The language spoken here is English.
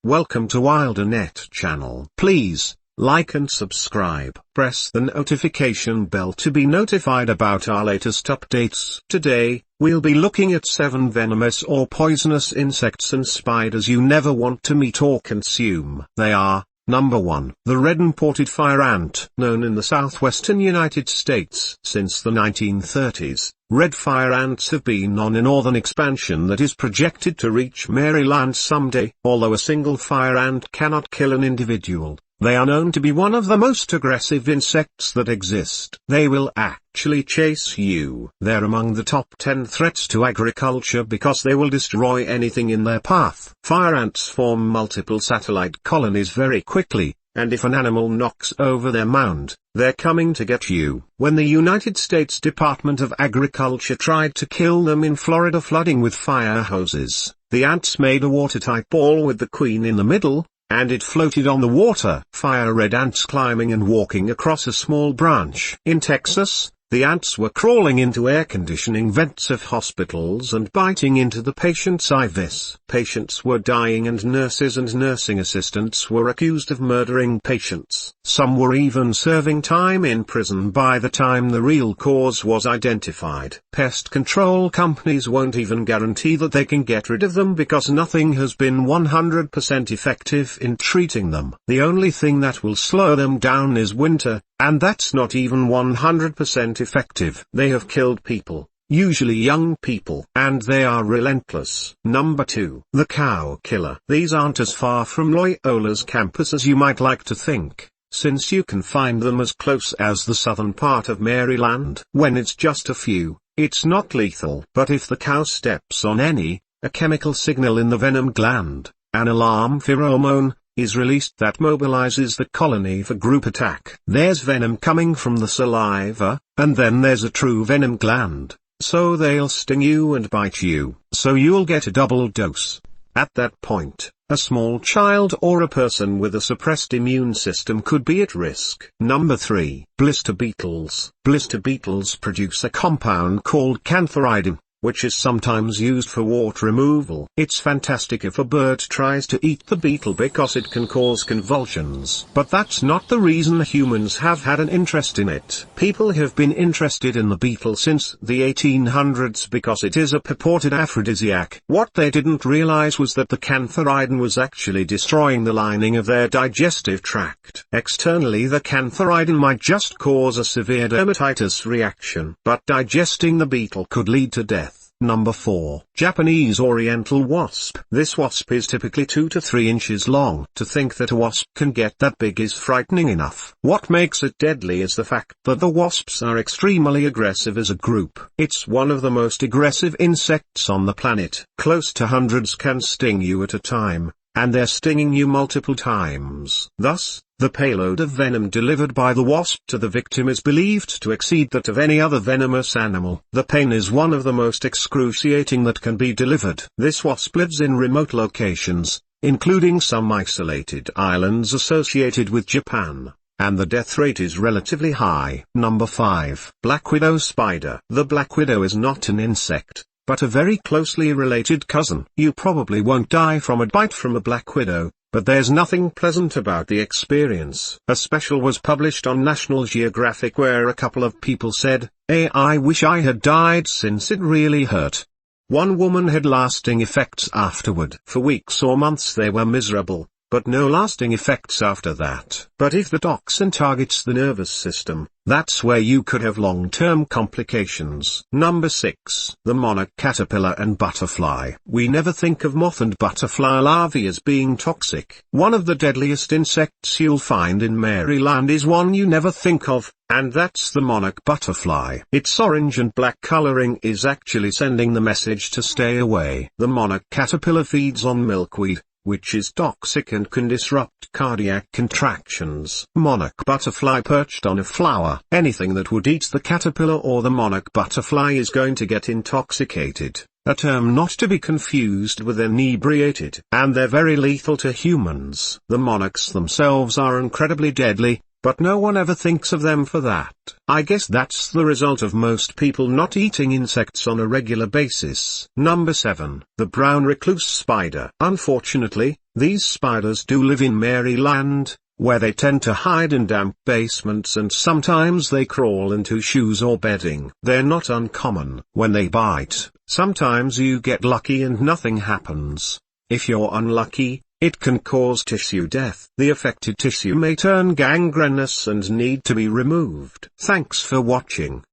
Welcome to WilderNet channel. Please, like and subscribe. Press the notification bell to be notified about our latest updates. Today, we'll be looking at 7 venomous or poisonous insects and spiders you never want to meet or consume. They are: Number 1. The red imported fire ant. Known in the southwestern United States since the 1930s, red fire ants have been on a northern expansion that is projected to reach Maryland someday. Although a single fire ant cannot kill an individual, they are known to be one of the most aggressive insects that exist. They will actually chase you. They're among the top 10 threats to agriculture because they will destroy anything in their path. Fire ants form multiple satellite colonies very quickly, and if an animal knocks over their mound, they're coming to get you. When the United States Department of Agriculture tried to kill them in Florida flooding with fire hoses, the ants made a watertight ball with the queen in the middle, and it floated on the water. Fire red ants climbing and walking across a small branch. In Texas, the ants were crawling into air conditioning vents of hospitals and biting into the patients' IVs. Patients were dying and nurses and nursing assistants were accused of murdering patients. Some were even serving time in prison by the time the real cause was identified. Pest control companies won't even guarantee that they can get rid of them because nothing has been 100% effective in treating them. The only thing that will slow them down is winter, and that's not even 100% effective. They have killed people, usually young people, and they are relentless. Number 2. The cow killer. These aren't as far from Loyola's campus as you might like to think, since you can find them as close as the southern part of Maryland. When it's just a few, it's not lethal. But if the cow steps on a chemical signal in the venom gland, an alarm pheromone, is released that mobilizes the colony for group attack. There's venom coming from the saliva, and then there's a true venom gland, so they'll sting you and bite you, so you'll get a double dose. At that point, a small child or a person with a suppressed immune system could be at risk. Number 3. Blister beetles. Blister beetles produce a compound called cantharidin, which is sometimes used for wart removal. It's fantastic if a bird tries to eat the beetle because it can cause convulsions. But that's not the reason humans have had an interest in it. People have been interested in the beetle since the 1800s because it is a purported aphrodisiac. What they didn't realize was that the cantharidin was actually destroying the lining of their digestive tract. Externally, the cantharidin might just cause a severe dermatitis reaction, but digesting the beetle could lead to death. Number 4. Japanese Oriental wasp. This wasp is typically 2 to 3 inches long. To think that a wasp can get that big is frightening enough. What makes it deadly is the fact that the wasps are extremely aggressive as a group. It's one of the most aggressive insects on the planet. Close to hundreds can sting you at a time, and they're stinging you multiple times. Thus, the payload of venom delivered by the wasp to the victim is believed to exceed that of any other venomous animal. The pain is one of the most excruciating that can be delivered. This wasp lives in remote locations, including some isolated islands associated with Japan, and the death rate is relatively high. Number 5. Black widow spider. The black widow is not an insect, but a very closely related cousin. You probably won't die from a bite from a black widow, but there's nothing pleasant about the experience. A special was published on National Geographic where a couple of people said, I wish I had died since it really hurt. One woman had lasting effects afterward. For weeks or months they were miserable, but no lasting effects after that. But if the toxin targets the nervous system, that's where you could have long-term complications. Number 6. The monarch caterpillar and butterfly. We never think of moth and butterfly larvae as being toxic. One of the deadliest insects you'll find in Maryland is one you never think of, and that's the monarch butterfly. Its orange and black coloring is actually sending the message to stay away. The monarch caterpillar feeds on milkweed, which is toxic and can disrupt cardiac contractions. Monarch butterfly perched on a flower. Anything that would eat the caterpillar or the monarch butterfly is going to get intoxicated, a term not to be confused with inebriated. And they're very lethal to humans. The monarchs themselves are incredibly deadly, but no one ever thinks of them for that. I guess that's the result of most people not eating insects on a regular basis. Number 7. The brown recluse spider. Unfortunately, these spiders do live in Maryland, where they tend to hide in damp basements and sometimes they crawl into shoes or bedding. They're not uncommon. When they bite, sometimes you get lucky and nothing happens. If you're unlucky, it can cause tissue death. The affected tissue may turn gangrenous and need to be removed. Thanks for watching.